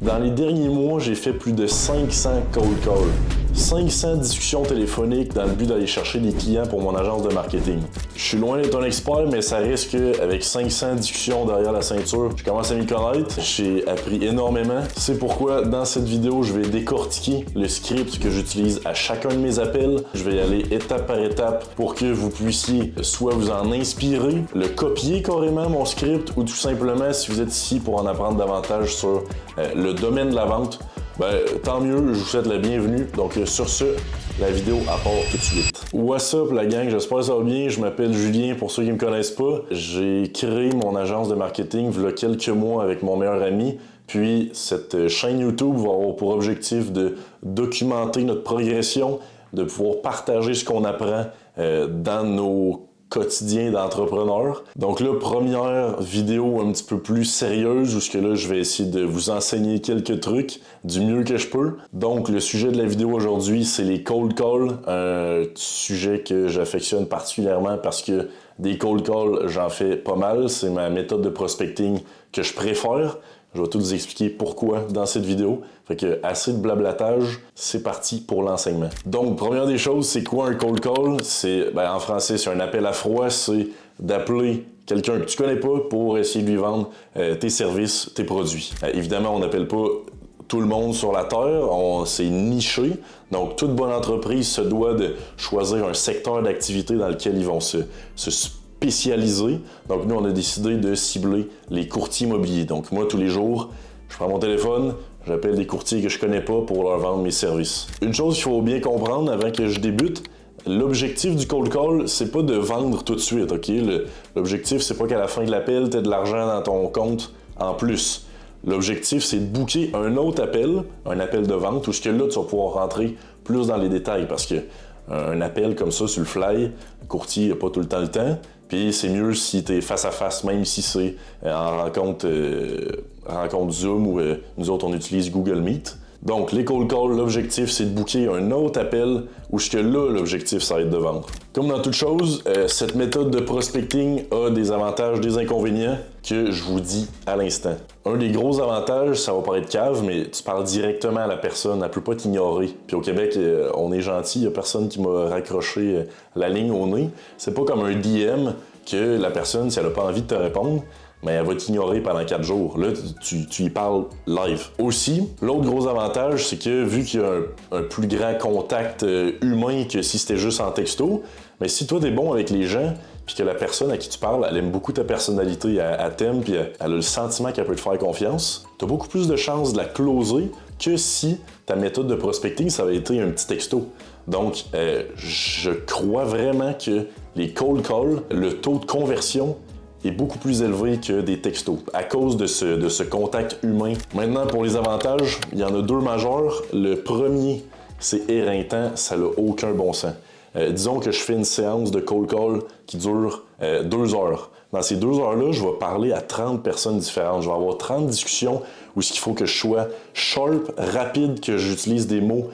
Dans les derniers mois, j'ai fait plus de 500 cold calls. 500 discussions téléphoniques dans le but d'aller chercher des clients pour mon agence de marketing. Je suis loin d'être un expert, mais ça reste qu'avec 500 discussions derrière la ceinture, je commence à m'y connaître. J'ai appris énormément. C'est pourquoi dans cette vidéo, je vais décortiquer le script que j'utilise à chacun de mes appels. Je vais y aller étape par étape pour que vous puissiez soit vous en inspirer, le copier carrément mon script, ou tout simplement si vous êtes ici pour en apprendre davantage sur le domaine de la vente, tant mieux, je vous souhaite la bienvenue. Donc sur ce, la vidéo part tout de suite. What's up la gang, j'espère que ça va bien. Je m'appelle Julien pour ceux qui me connaissent pas. J'ai créé mon agence de marketing il y a quelques mois avec mon meilleur ami. Puis cette chaîne YouTube va avoir pour objectif de documenter notre progression, de pouvoir partager ce qu'on apprend dans nos quotidien d'entrepreneur. Donc là, première vidéo un petit peu plus sérieuse où là, je vais essayer de vous enseigner quelques trucs du mieux que je peux. Donc le sujet de la vidéo aujourd'hui, c'est les cold calls, un sujet que j'affectionne particulièrement parce que des cold calls, j'en fais pas mal. C'est ma méthode de prospecting que je préfère. Je vais tout vous expliquer pourquoi dans cette vidéo. Fait que assez de blablatage, c'est parti pour l'enseignement. Donc, première des choses, c'est quoi un cold call? C'est, en français, c'est un appel à froid, c'est d'appeler quelqu'un que tu connais pas pour essayer de lui vendre tes services, tes produits. Évidemment, on n'appelle pas tout le monde sur la Terre, c'est niché. Donc, toute bonne entreprise se doit de choisir un secteur d'activité dans lequel ils vont se spécialisé. Donc nous, on a décidé de cibler les courtiers immobiliers. Donc moi, tous les jours, je prends mon téléphone, j'appelle des courtiers que je connais pas pour leur vendre mes services. Une chose qu'il faut bien comprendre avant que je débute, l'objectif du cold call, c'est pas de vendre tout de suite, OK? L'objectif, c'est pas qu'à la fin de l'appel, tu aies de l'argent dans ton compte en plus. L'objectif, c'est de booker un autre appel, un appel de vente, où ce que là, tu vas pouvoir rentrer plus dans les détails parce que un appel comme ça sur le fly, le courtier n'a pas tout le temps. Puis c'est mieux si tu es face à face, même si c'est en rencontre Zoom ou nous autres on utilise Google Meet. Donc les cold calls, l'objectif c'est de booker un autre appel où là l'objectif ça va être de vendre. Comme dans toute chose, cette méthode de prospecting a des avantages, des inconvénients que je vous dis à l'instant. Un des gros avantages, ça va paraître cave, mais tu parles directement à la personne, elle peut pas t'ignorer. Puis au Québec, on est gentil, il y a personne qui m'a raccroché la ligne au nez. C'est pas comme un DM que la personne, si elle a pas envie de te répondre, mais elle va t'ignorer pendant 4 jours. Là, tu y parles live. Aussi, l'autre gros avantage, c'est que vu qu'il y a un plus grand contact humain que si c'était juste en texto, mais si toi, t'es bon avec les gens, puis que la personne à qui tu parles, elle aime beaucoup ta personnalité, elle t'aime, puis elle a le sentiment qu'elle peut te faire confiance, t'as beaucoup plus de chances de la closer que si ta méthode de prospecting, ça avait été un petit texto. Donc, je crois vraiment que les cold calls, le taux de conversion est beaucoup plus élevé que des textos à cause de ce contact humain. Maintenant, pour les avantages, il y en a 2 majeurs. Le premier, c'est éreintant, ça n'a aucun bon sens. Disons que je fais une séance de cold call qui dure 2 heures. Dans ces 2 heures-là, je vais parler à 30 personnes différentes. Je vais avoir 30 discussions où il faut que je sois sharp, rapide, que j'utilise des mots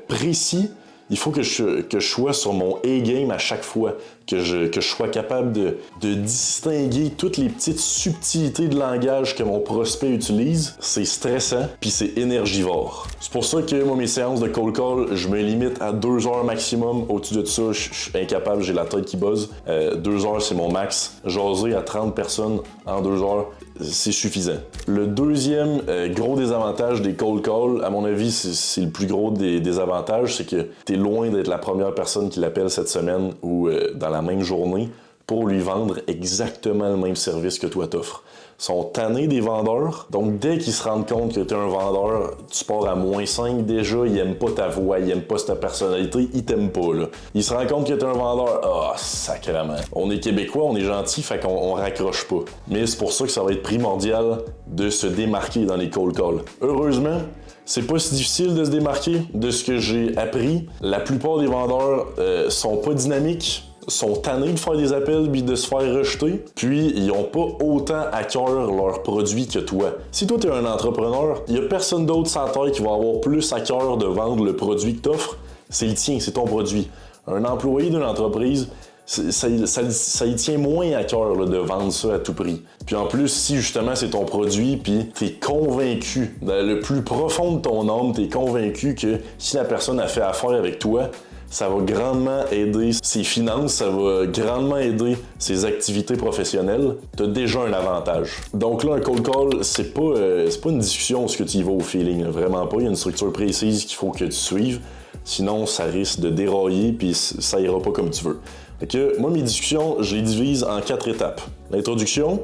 précis. Il faut que je sois sur mon A-game à chaque fois, que je sois capable de distinguer toutes les petites subtilités de langage que mon prospect utilise. C'est stressant, puis c'est énergivore. C'est pour ça que moi, mes séances de cold call, je me limite à 2 heures maximum. Au-dessus de ça, je suis incapable, j'ai la tête qui buzz. 2 heures, c'est mon max. Jaser à 30 personnes en 2 heures, c'est suffisant. Le deuxième gros désavantage des cold calls, à mon avis, c'est le plus gros des désavantages, c'est que t'es loin d'être la première personne qui l'appelle cette semaine ou dans la même journée pour lui vendre exactement le même service que toi t'offres. Ils sont tannés des vendeurs, donc dès qu'ils se rendent compte que t'es un vendeur, tu pars à -5 déjà, ils aiment pas ta voix, ils aiment pas ta personnalité, ils t'aiment pas là. Ils se rendent compte que t'es un vendeur, sacrément. On est Québécois, on est gentil, fait qu'on raccroche pas. Mais c'est pour ça que ça va être primordial de se démarquer dans les cold calls. Heureusement, c'est pas si difficile de se démarquer de ce que j'ai appris. La plupart des vendeurs sont pas dynamiques, sont tannés de faire des appels puis de se faire rejeter, puis ils ont pas autant à cœur leurs produits que toi. Si toi t'es un entrepreneur, il y a personne d'autre sur la terre qui va avoir plus à cœur de vendre le produit que t'offres, c'est le tien, c'est ton produit. Un employé d'une entreprise, ça y tient moins à cœur là, de vendre ça à tout prix. Puis en plus, si justement c'est ton produit, puis t'es convaincu, dans le plus profond de ton âme, t'es convaincu que si la personne a fait affaire avec toi, ça va grandement aider ses finances, ça va grandement aider ses activités professionnelles. T'as déjà un avantage. Donc là, un cold call, c'est pas une discussion ce que tu y vas au feeling, là, vraiment pas. Il y a une structure précise qu'il faut que tu suives. Sinon, ça risque de dérailler puis ça ira pas comme tu veux. Fait que moi, mes discussions, je les divise en 4 étapes. L'introduction,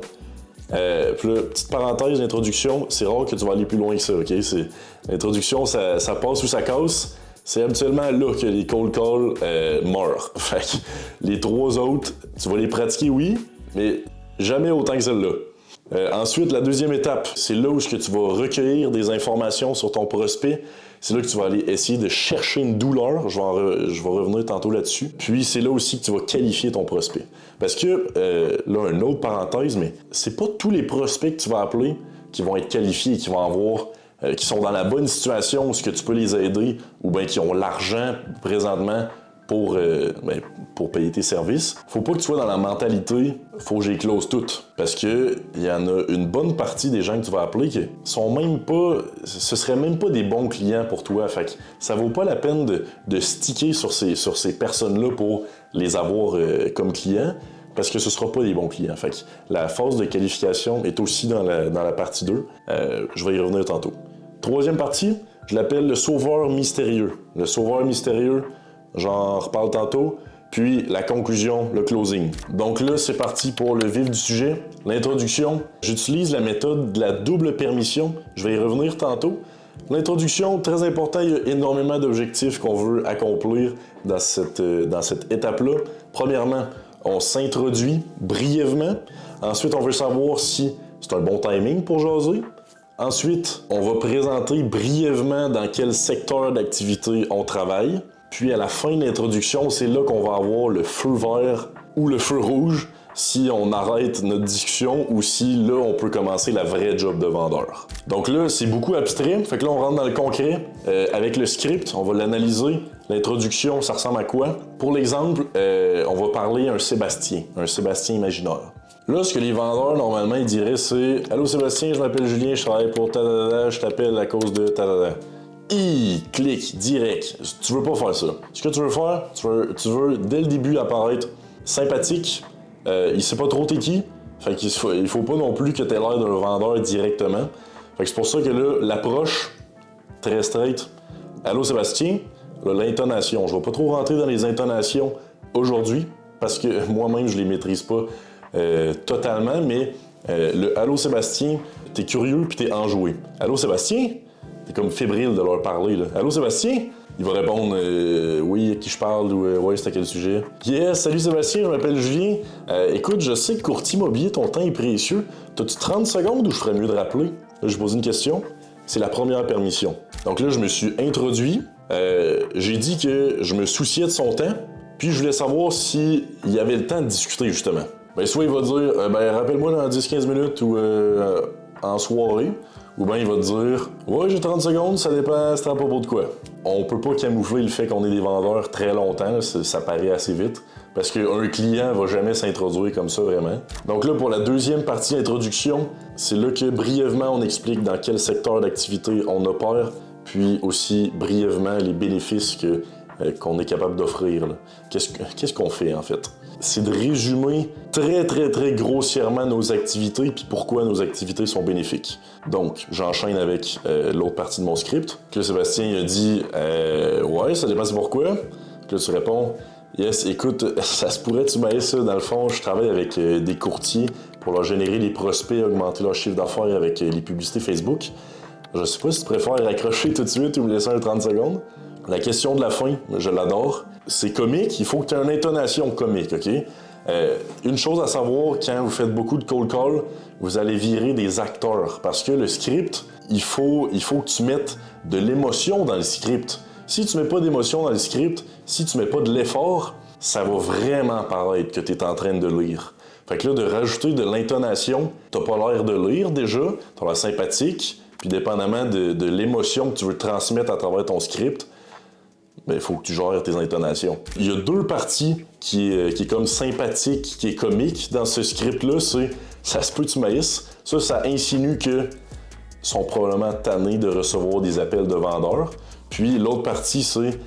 puis là, petite parenthèse, l'introduction, c'est rare que tu vas aller plus loin que ça, OK? L'introduction, ça passe ou ça casse. C'est habituellement là que les cold calls meurent. Fait que les 3 autres, tu vas les pratiquer, oui, mais jamais autant que celle-là. Ensuite, la deuxième étape, c'est là où tu vas recueillir des informations sur ton prospect. C'est là que tu vas aller essayer de chercher une douleur. Je vais revenir tantôt là-dessus. Puis, c'est là aussi que tu vas qualifier ton prospect. Parce que, là, une autre parenthèse, mais c'est pas tous les prospects que tu vas appeler qui vont être qualifiés et qui vont avoir... qui sont dans la bonne situation où ce que tu peux les aider ou bien qui ont l'argent présentement pour payer tes services. Faut pas que tu sois dans la mentalité « faut que j'y close toutes ». Parce que il y en a une bonne partie des gens que tu vas appeler qui sont même pas... Ce seraient même pas des bons clients pour toi. Fait que ça vaut pas la peine de sticker sur ces personnes-là pour les avoir comme clients. Parce que ce ne sera pas des bons clients. Fait que la phase de qualification est aussi dans la partie 2. Je vais y revenir tantôt. Troisième partie, je l'appelle le sauveur mystérieux. Le sauveur mystérieux, j'en reparle tantôt. Puis la conclusion, le closing. Donc là, c'est parti pour le vif du sujet. L'introduction, j'utilise la méthode de la double permission. Je vais y revenir tantôt. L'introduction, très important, il y a énormément d'objectifs qu'on veut accomplir dans cette étape-là. Premièrement, on s'introduit brièvement. Ensuite, on veut savoir si c'est un bon timing pour jaser. Ensuite, on va présenter brièvement dans quel secteur d'activité on travaille. Puis à la fin de l'introduction, c'est là qu'on va avoir le feu vert ou le feu rouge si on arrête notre discussion ou si là, on peut commencer la vraie job de vendeur. Donc là, c'est beaucoup abstrait. Fait que là, on rentre dans le concret. Avec le script, on va l'analyser. L'introduction, ça ressemble à quoi? Pour l'exemple, on va parler un Sébastien imaginaire. Là, ce que les vendeurs, normalement, ils diraient, c'est « Allô Sébastien, je m'appelle Julien, je travaille pour tadada, je t'appelle à cause de tadada. » Clique, direct. Tu veux pas faire ça. Ce que tu veux faire, tu veux dès le début apparaître sympathique. Il sait pas trop t'es qui. Fait qu'il faut pas non plus que t'aies l'air d'un vendeur directement. Fait que c'est pour ça que là, l'approche, très straight. « Allô Sébastien », là, l'intonation. Je vais pas trop rentrer dans les intonations aujourd'hui, parce que moi-même, je les maîtrise pas totalement, mais le « Allô Sébastien », t'es curieux puis t'es enjoué. « Allô Sébastien », t'es comme fébrile de leur parler, là. « Allô Sébastien », il va répondre oui, à qui je parle ou ouais, c'est à quel sujet. Yes, salut Sébastien, je m'appelle Julien. Écoute, je sais que courtier immobilier, ton temps est précieux. T'as-tu 30 secondes ou je ferais mieux de rappeler? Là, je pose une question. C'est la première permission. Donc là, je me suis introduit. J'ai dit que je me souciais de son temps, puis je voulais savoir s'il y avait le temps de discuter, justement. Ben, soit il va dire, rappelle-moi dans 10-15 minutes ou en soirée, ou bien il va te dire, ouais, j'ai 30 secondes, ça dépend, c'est à propos de quoi. On peut pas camoufler le fait qu'on est des vendeurs très longtemps, là, ça paraît assez vite, parce qu'un client va jamais s'introduire comme ça vraiment. Donc là, pour la deuxième partie introduction, c'est là que brièvement on explique dans quel secteur d'activité on opère, puis aussi brièvement les bénéfices qu'on est capable d'offrir. Qu'est-ce qu'on fait en fait? C'est de résumer très grossièrement nos activités puis pourquoi nos activités sont bénéfiques. Donc, j'enchaîne avec l'autre partie de mon script. Que Sébastien il a dit ouais, ça dépend c'est pourquoi. Que là, tu réponds yes, écoute, ça se pourrait tu m'aides ça. Dans le fond, je travaille avec des courtiers pour leur générer des prospects, augmenter leur chiffre d'affaires avec les publicités Facebook. Je sais pas si tu préfères accrocher tout de suite ou me laisser un 30 secondes. La question de la fin, je l'adore. C'est comique, il faut que tu aies une intonation comique, OK? Une chose à savoir, quand vous faites beaucoup de cold call, vous allez virer des acteurs. Parce que le script, il faut que tu mettes de l'émotion dans le script. Si tu mets pas d'émotion dans le script, si tu mets pas de l'effort, ça va vraiment paraître que tu es en train de lire. Fait que là, de rajouter de l'intonation, t'as pas l'air de lire déjà, t'as l'air sympathique, puis dépendamment de l'émotion que tu veux transmettre à travers ton script, ben, il faut que tu gères tes intonations. Il y a deux parties qui est comme sympathique, qui est comique dans ce script-là, c'est « ça se peut que tu maïsses ». Ça insinue que sont probablement tannés de recevoir des appels de vendeurs. Puis l'autre partie, c'est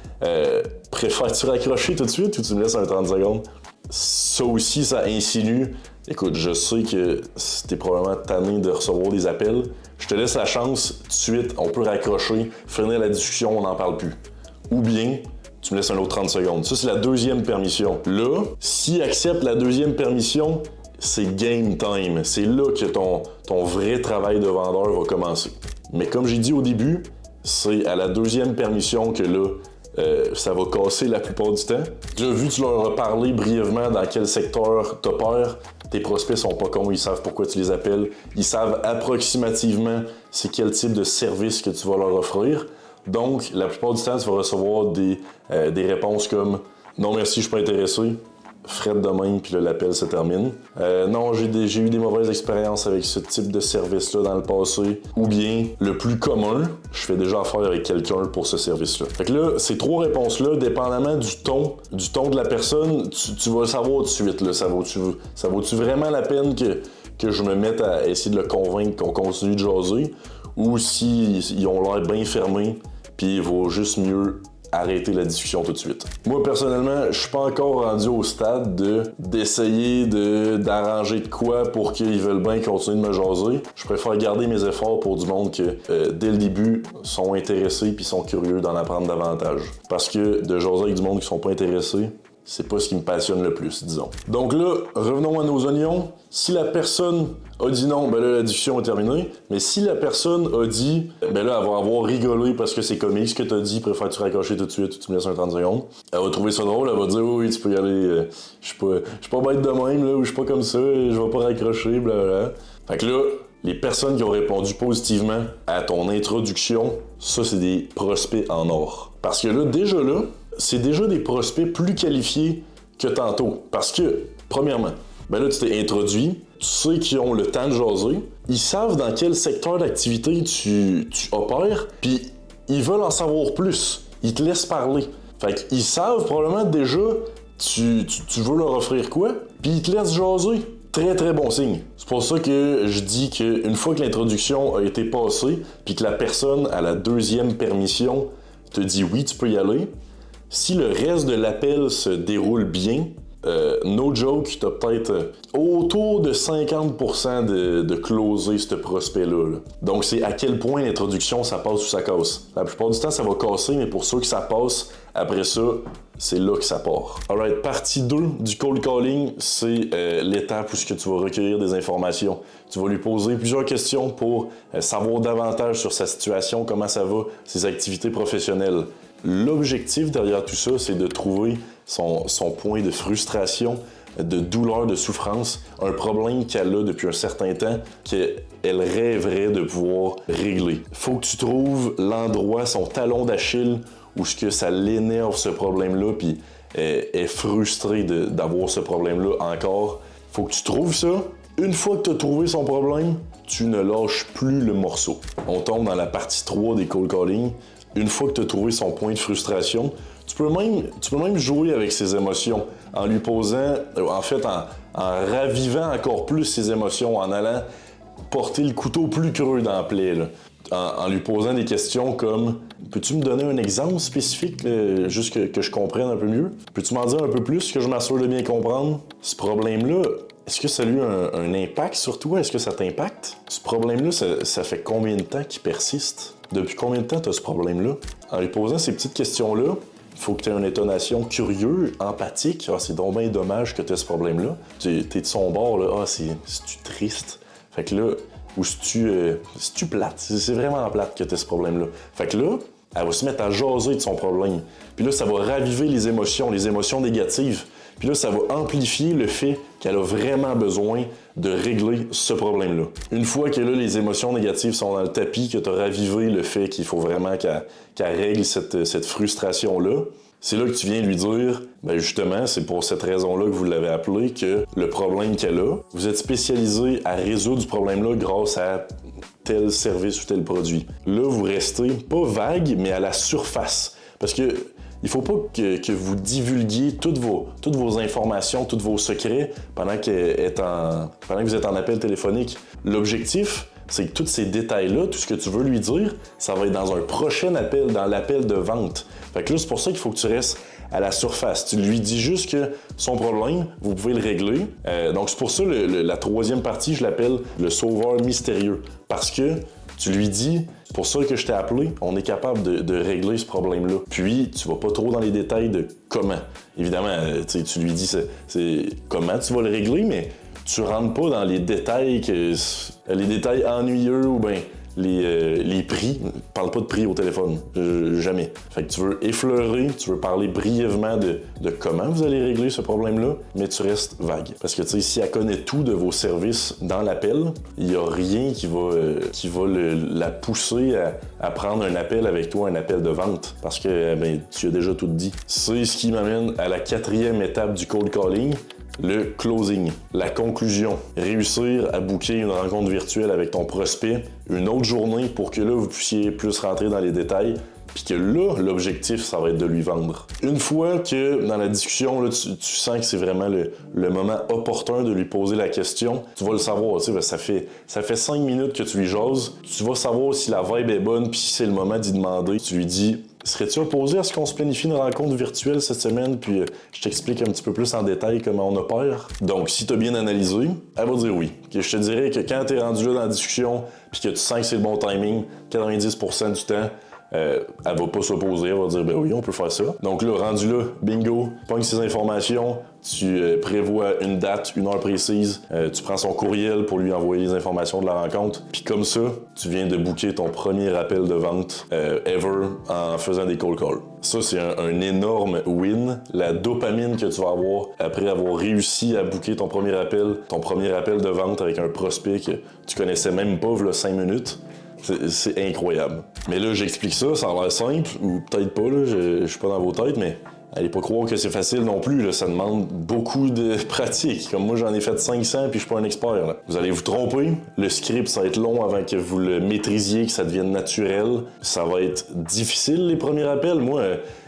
préfères-tu raccrocher tout de suite ou tu me laisses un 30 secondes? Ça aussi, ça insinue. Écoute, je sais que t'es probablement tanné de recevoir des appels. Je te laisse la chance, tout de suite, on peut raccrocher, finir la discussion, on n'en parle plus. Ou bien, tu me laisses un autre 30 secondes. Ça, c'est la deuxième permission. Là, s'il accepte la deuxième permission, c'est game time. C'est là que ton vrai travail de vendeur va commencer. Mais comme j'ai dit au début, c'est à la deuxième permission que là, ça va casser la plupart du temps. Déjà vu que tu leur as parlé brièvement dans quel secteur t'opères, tes prospects sont pas cons, ils savent pourquoi tu les appelles, ils savent approximativement c'est quel type de service que tu vas leur offrir. Donc, la plupart du temps, tu vas recevoir des réponses comme « Non merci, je suis pas intéressé », fret de même, puis là, l'appel se termine. Non, j'ai eu des mauvaises expériences avec ce type de service-là dans le passé. Ou bien, le plus commun, je fais déjà affaire avec quelqu'un pour ce service-là. Fait que là, ces trois réponses-là, dépendamment du ton de la personne, tu vas le savoir tout de suite. Là, ça vaut-tu vraiment la peine que je me mette à essayer de le convaincre qu'on continue de jaser? Ou s'ils ont l'air bien fermés, puis il vaut juste mieux arrêter la discussion tout de suite. Moi, personnellement, je suis pas encore rendu au stade d'essayer d'arranger de quoi pour qu'ils veulent bien continuer de me jaser. Je préfère garder mes efforts pour du monde que, dès le début, sont intéressés puis sont curieux d'en apprendre davantage. Parce que de jaser avec du monde qui sont pas intéressés, c'est pas ce qui me passionne le plus, disons. Donc là, revenons à nos oignons. Si la personne a dit non, ben là, la discussion est terminée. Mais si la personne a dit, ben là, elle va avoir rigolé parce que c'est comique ce que t'as dit, préfères-tu raccrocher tout de suite ou tu me laisses un 30 secondes. Elle va trouver ça drôle, elle va dire, oui, tu peux y aller, je suis pas bête de même, là, ou je suis pas comme ça, je vais pas raccrocher, blablabla. Fait que là, les personnes qui ont répondu positivement à ton introduction, ça, c'est des prospects en or. Parce que là, c'est déjà des prospects plus qualifiés que tantôt. Parce que, premièrement, ben là, tu t'es introduit, tu sais qu'ils ont le temps de jaser, ils savent dans quel secteur d'activité tu opères, puis ils veulent en savoir plus. Ils te laissent parler. Fait qu'ils savent probablement déjà tu veux leur offrir quoi, puis ils te laissent jaser. Très, très bon signe. C'est pour ça que je dis qu'une fois que l'introduction a été passée, puis que la personne, à la deuxième permission, te dit oui, tu peux y aller, si le reste de l'appel se déroule bien, no joke, t'as peut-être autour de 50% de closer ce prospect-là. Là. Donc c'est à quel point l'introduction, ça passe ou ça casse. La plupart du temps, ça va casser, mais pour ceux que ça passe, après ça, c'est là que ça part. Alright, partie 2 du cold calling, c'est l'étape où tu vas recueillir des informations. Tu vas lui poser plusieurs questions pour savoir davantage sur sa situation, comment ça va, ses activités professionnelles. L'objectif derrière tout ça, c'est de trouver son point de frustration, de douleur, de souffrance, un problème qu'elle a depuis un certain temps qu'elle rêverait de pouvoir régler. Faut que tu trouves l'endroit, son talon d'Achille, où ce que ça l'énerve ce problème-là, puis elle est frustrée d'avoir ce problème-là encore. Faut que tu trouves ça. Une fois que tu as trouvé son problème, tu ne lâches plus le morceau. On tombe dans la partie 3 des cold calling. Une fois que tu as trouvé son point de frustration, tu peux même jouer avec ses émotions en lui posant, en fait, en ravivant encore plus ses émotions, en allant porter le couteau plus creux dans la plaie, là. En lui posant des questions comme « Peux-tu me donner un exemple spécifique, juste que je comprenne un peu mieux? Peux-tu m'en dire un peu plus, que je m'assure de bien comprendre? Ce problème-là, est-ce que ça a eu un impact sur toi? Est-ce que ça t'impacte? Ce problème-là, ça fait combien de temps qu'il persiste? Depuis combien de temps tu as ce problème-là? » En lui posant ces petites questions-là, il faut que tu aies une intonation curieuse, empathique. Ah, c'est donc bien dommage que tu aies ce problème-là. T'es de son bord, là. Ah, c'est-tu triste? Fait que là, ou c'est-tu plate? C'est vraiment plate que tu aies ce problème-là. Fait que là, elle va se mettre à jaser de son problème. Puis là, ça va raviver les émotions négatives. Puis là, ça va amplifier le fait qu'elle a vraiment besoin de régler ce problème-là. Une fois que là, les émotions négatives sont dans le tapis, que tu as ravivé le fait qu'il faut vraiment qu'elle règle cette frustration-là, c'est là que tu viens lui dire, ben justement, c'est pour cette raison-là que vous l'avez appelé, que le problème qu'elle a, vous êtes spécialisé à résoudre ce problème-là grâce à tel service ou tel produit. Là, vous restez pas vague, mais à la surface. Parce que Il faut pas que vous divulguiez toutes vos informations, tous vos secrets pendant que vous êtes en appel téléphonique. L'objectif, c'est que tous ces détails-là, tout ce que tu veux lui dire, ça va être dans un prochain appel, dans l'appel de vente. Fait que là, c'est pour ça qu'il faut que tu restes à la surface. Tu lui dis juste que son problème, vous pouvez le régler. Donc c'est pour ça la troisième partie, je l'appelle le sauveur mystérieux. Parce que tu lui dis, c'est pour ça que je t'ai appelé, on est capable de régler ce problème-là. Puis, tu vas pas trop dans les détails de comment. Évidemment, tu lui dis c'est comment tu vas le régler, mais tu rentres pas dans les détails ennuyeux ou bien les prix. Parle pas de prix au téléphone, jamais. Fait que tu veux effleurer, tu veux parler brièvement de comment vous allez régler ce problème-là, mais tu restes vague. Parce que tu sais, si elle connaît tout de vos services dans l'appel, il y a rien qui va la pousser à prendre un appel avec toi, un appel de vente, parce que tu as déjà tout dit. C'est ce qui m'amène à la 4e étape du cold calling. Le closing, la conclusion. Réussir à booker une rencontre virtuelle avec ton prospect, une autre journée pour que là, vous puissiez plus rentrer dans les détails, puis que là, l'objectif, ça va être de lui vendre. Une fois que dans la discussion, là, tu sens que c'est vraiment le moment opportun de lui poser la question, tu vas le savoir, tu sais, ça fait 5 minutes que tu lui jases, tu vas savoir si la vibe est bonne, puis si c'est le moment d'y demander. Tu lui dis, serais-tu opposé à ce qu'on se planifie une rencontre virtuelle cette semaine, puis je t'explique un petit peu plus en détail comment on opère? Donc, si tu as bien analysé, elle va dire oui. Okay, je te dirais que quand tu es rendu là dans la discussion, puis que tu sens que c'est le bon timing, 90% du temps, elle va pas s'opposer, elle va dire ben oui, on peut faire ça. Donc là, rendu là, bingo, pogne ces informations, tu prévois une date, une heure précise, tu prends son courriel pour lui envoyer les informations de la rencontre, puis comme ça, tu viens de booker ton premier appel de vente ever en faisant des cold calls. Ça, c'est un énorme win. La dopamine que tu vas avoir après avoir réussi à booker ton premier appel de vente avec un prospect que tu connaissais même pas, v'là 5 minutes. C'est incroyable. Mais là, j'explique ça, ça a l'air simple, ou peut-être pas, là, je suis pas dans vos têtes, mais allez pas croire que c'est facile non plus, là, ça demande beaucoup de pratique. Comme moi, j'en ai fait 500 puis je suis pas un expert. Là. Vous allez vous tromper, le script, ça va être long avant que vous le maîtrisiez, que ça devienne naturel. Ça va être difficile, les premiers appels. Moi,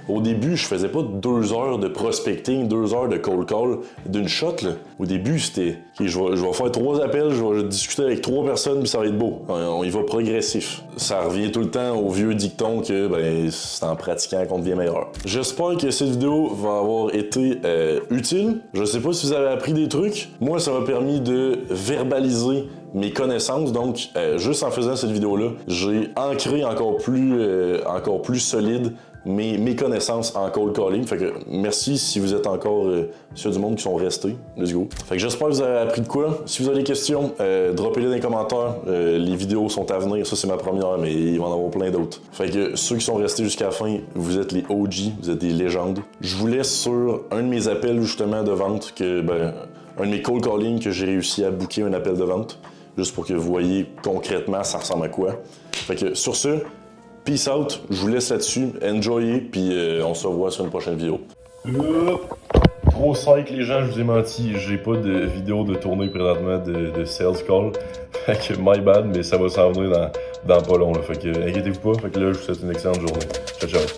au début, je faisais pas 2 heures de prospecting, 2 heures de cold call d'une shot. Là. Au début, c'était okay, je vais faire 3 appels, je vais discuter avec 3 personnes, puis ça va être beau. On y va progressif. Ça revient tout le temps au vieux dicton que c'est en pratiquant qu'on devient meilleur. J'espère que cette vidéo va avoir été utile. Je sais pas si vous avez appris des trucs. Moi, ça m'a permis de verbaliser mes connaissances, donc juste en faisant cette vidéo-là, j'ai ancré encore plus solide mes connaissances en cold calling. Fait que merci si vous êtes encore s'il y a du monde qui sont restés. Let's go. Fait que j'espère que vous avez appris de quoi. Si vous avez des questions, droppez-les dans les commentaires. Les vidéos sont à venir. Ça, c'est ma première, mais il va en avoir plein d'autres. Fait que ceux qui sont restés jusqu'à la fin, vous êtes les OG, vous êtes des légendes. Je vous laisse sur un de mes appels justement de vente, un de mes cold calling que j'ai réussi à booker un appel de vente. Juste pour que vous voyez concrètement ça ressemble à quoi. Fait que sur ce, peace out, je vous laisse là-dessus, enjoyez, puis on se revoit sur une prochaine vidéo. Trop psych les gens, je vous ai menti, j'ai pas de vidéo de tournée présentement de sales call. Fait que my bad, mais ça va s'en venir dans pas long. Là. Fait que inquiétez-vous pas, fait que là je vous souhaite une excellente journée. Ciao ciao.